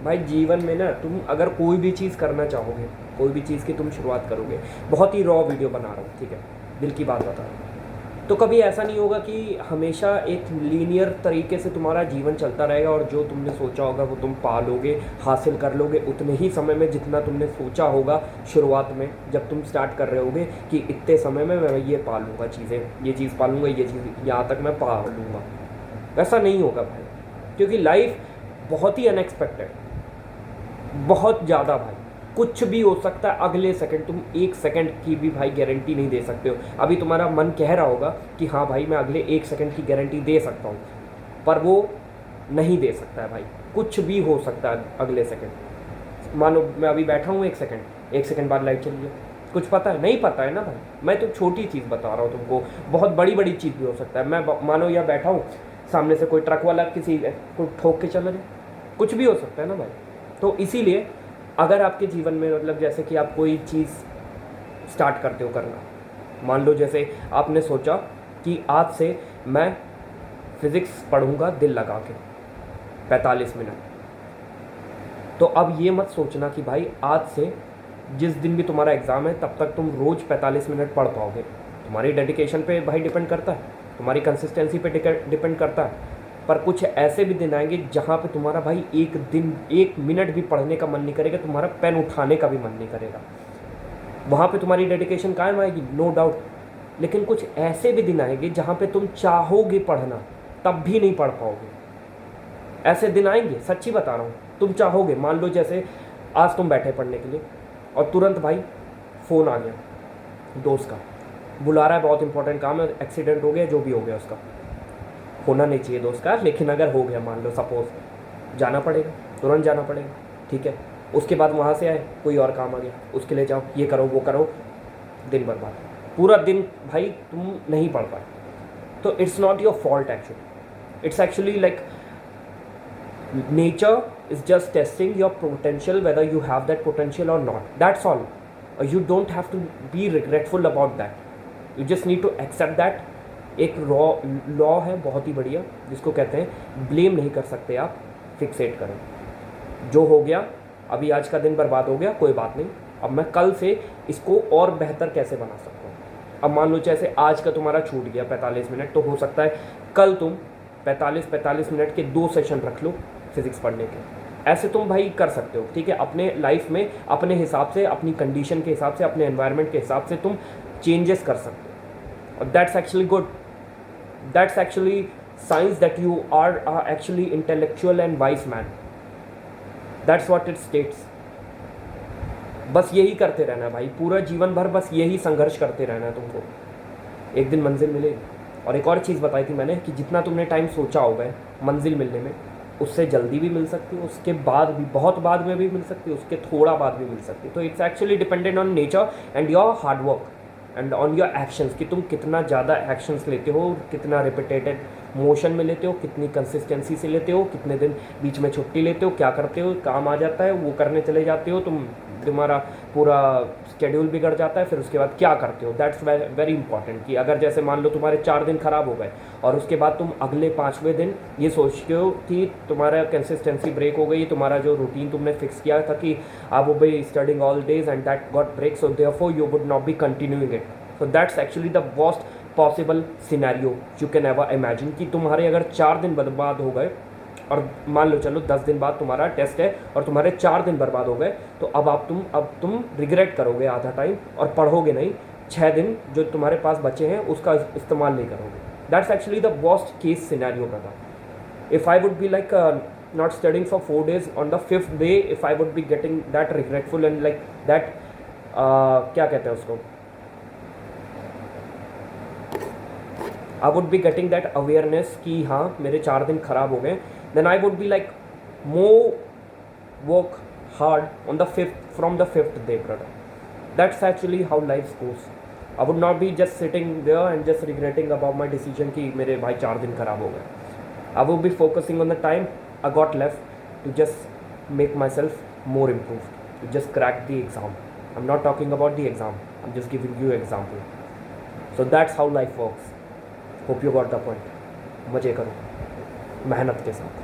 भाई जीवन में ना तुम अगर कोई भी चीज़ करना चाहोगे, कोई भी चीज़ की तुम शुरुआत करोगे, बहुत ही रॉ वीडियो बना रहा हूँ, ठीक है, दिल की बात बता रहा हूँ, तो कभी ऐसा नहीं होगा कि हमेशा एक लीनियर तरीके से तुम्हारा जीवन चलता रहेगा और जो तुमने सोचा होगा वो तुम पा लोगे, हासिल कर लोगे उतने ही समय में जितना तुमने सोचा होगा शुरुआत में जब तुम स्टार्ट कर रहे होगे कि इतने समय में मैं ये पा लूँगा चीज़ें, ये चीज़ पा लूँगा, ये चीज़ यहाँ तक मैं पा लूँगा। वैसा नहीं होगा भाई, क्योंकि लाइफ बहुत ही अनएक्सपेक्टेड, बहुत ज़्यादा भाई, कुछ भी हो सकता है अगले सेकंड, तुम एक सेकंड की भी भाई गारंटी नहीं दे सकते हो। अभी तुम्हारा मन कह रहा होगा कि हाँ भाई मैं अगले एक सेकंड की गारंटी दे सकता हूँ, पर वो नहीं दे सकता है भाई, कुछ भी हो सकता है अगले सेकंड। मानो मैं अभी बैठा हूँ एक सेकंड बाद लाइट चली जाए, कुछ पता है? नहीं पता है ना भाई। मैं तो छोटी चीज़ बता रहा हूँ तुमको, बहुत बड़ी बड़ी चीज़ भी हो सकता है। मैं मानो या बैठा हूँ, सामने से कोई ट्रक वाला किसी को ठोक के चला जाए, कुछ भी हो सकता है ना भाई। तो इसीलिए अगर आपके जीवन में मतलब जैसे कि आप कोई चीज़ स्टार्ट करते हो करना, मान लो जैसे आपने सोचा कि आज से मैं फिज़िक्स पढ़ूंगा दिल लगा के 45 मिनट, तो अब ये मत सोचना कि भाई आज से जिस दिन भी तुम्हारा एग्ज़ाम है तब तक तुम रोज़ 45 मिनट पढ़ पाओगे। तुम्हारी डेडिकेशन पे भाई डिपेंड करता है, तुम्हारी कंसिस्टेंसी पे डिपेंड करता है। पर कुछ ऐसे भी दिन आएंगे जहाँ पे तुम्हारा भाई एक दिन 1 मिनट भी पढ़ने का मन नहीं करेगा, तुम्हारा पेन उठाने का भी मन नहीं करेगा। वहाँ पे तुम्हारी डेडिकेशन कायम आएगी, नो डाउट। लेकिन कुछ ऐसे भी दिन आएंगे जहाँ पे तुम चाहोगे पढ़ना तब भी नहीं पढ़ पाओगे। ऐसे दिन आएंगे, सच्ची बता रहा हूँ। तुम चाहोगे, मान लो जैसे आज तुम बैठे पढ़ने के लिए और तुरंत भाई फ़ोन आ गया दोस्त का, बुला रहा है, बहुत इंपॉर्टेंट काम है, एक्सीडेंट हो गया, जो भी हो गया उसका, होना नहीं चाहिए दोस्त का, लेकिन अगर हो गया मान लो सपोज, जाना पड़ेगा, तुरंत जाना पड़ेगा, ठीक है। उसके बाद वहाँ से आए कोई और काम आ गया, उसके लिए जाओ, ये करो वो करो, दिन बर्बाद, पूरा दिन भाई तुम नहीं पढ़ पाए। तो it's not your fault actually, it's actually like nature is just testing your potential, whether you have that potential or not, that's all. You don't have to be regretful about that, you just need to accept that। एक law है बहुत ही बढ़िया जिसको कहते हैं blame नहीं कर सकते आप, फिक्सेट करो। जो हो गया अभी, आज का दिन बर्बाद हो गया, कोई बात नहीं, अब मैं कल से इसको और बेहतर कैसे बना सकता हूँ। अब मान लो जैसे आज का तुम्हारा छूट गया 45 मिनट, तो हो सकता है कल तुम 45 मिनट के 2 सेशन रख लो फिज़िक्स पढ़ने के। ऐसे तुम भाई कर सकते हो, ठीक है। अपने लाइफ में अपने हिसाब से, अपनी कंडीशन के हिसाब से, अपने एनवायरनमेंट के हिसाब से तुम चेंजेस कर सकते हो। और that's actually good, that's actually science that you are actually intellectual and wise man, that's what it states. बस यही करते रहना भाई, पूरा जीवन भर बस यही संघर्ष करते रहना है तुमको, एक दिन मंजिल मिलेगी। और एक और चीज़ बताई थी मैंने कि जितना तुमने टाइम सोचा होगा मंजिल मिलने में, उससे जल्दी भी मिल सकती है, उसके बाद भी, बहुत बाद में भी मिल सकती है, उसके थोड़ा बाद भी मिल सकती है। तो it's actually dependent on nature and your hard work and on your actions, कि तुम कितना ज़्यादा एक्शंस लेते हो, कितना रिपीटेटेड मोशन में लेते हो, कितनी कंसिस्टेंसी से लेते हो, कितने दिन बीच में छुट्टी लेते हो, क्या करते हो, काम आ जाता है वो करने चले जाते हो तुम, तुम्हारा पूरा शेड्यूल बिगड़ जाता है, फिर उसके बाद क्या करते हो। That's very important. कि अगर जैसे मान लो तुम्हारे 4 दिन खराब हो गए और उसके बाद तुम अगले 5वें दिन ये सोचते हो कि तुम्हारा कंसिस्टेंसी ब्रेक हो गई, तुम्हारा जो रूटीन तुमने फिक्स किया था कि आप वो be studying all days and that got break, so therefore you would not be continuing it. So that's actually the worst possible scenario you can ever imagine, कि तुम्हारे अगर 4 दिन बर्बाद हो गए और मान लो चलो 10 दिन बाद तुम्हारा टेस्ट है और तुम्हारे 4 दिन बर्बाद हो गए, तो अब तुम रिग्रेट करोगे आधा टाइम और पढ़ोगे नहीं। 6 दिन जो तुम्हारे पास बचे हैं उसका इस्तेमाल नहीं करोगे। That's actually the worst case scenario brother. If I would be like not studying for 4 days, on the 5th day if I would be getting that regretful and like that क्या कहते हैं उसको, I would be getting that awareness कि हाँ मेरे 4 दिन खराब हो गए, then I would be like more work hard on the 5th, from the 5th day brother. That's actually how life goes. I would not be just sitting there and just regretting about my decision कि मेरे भाई 4 दिन खराब हो गए. I would be focusing on the time I got left to just make myself more improved, to just crack the exam. I'm not talking about the exam, I'm just giving you an example. So that's how life works. Hope you got the point. मज़े करो मेहनत के साथ.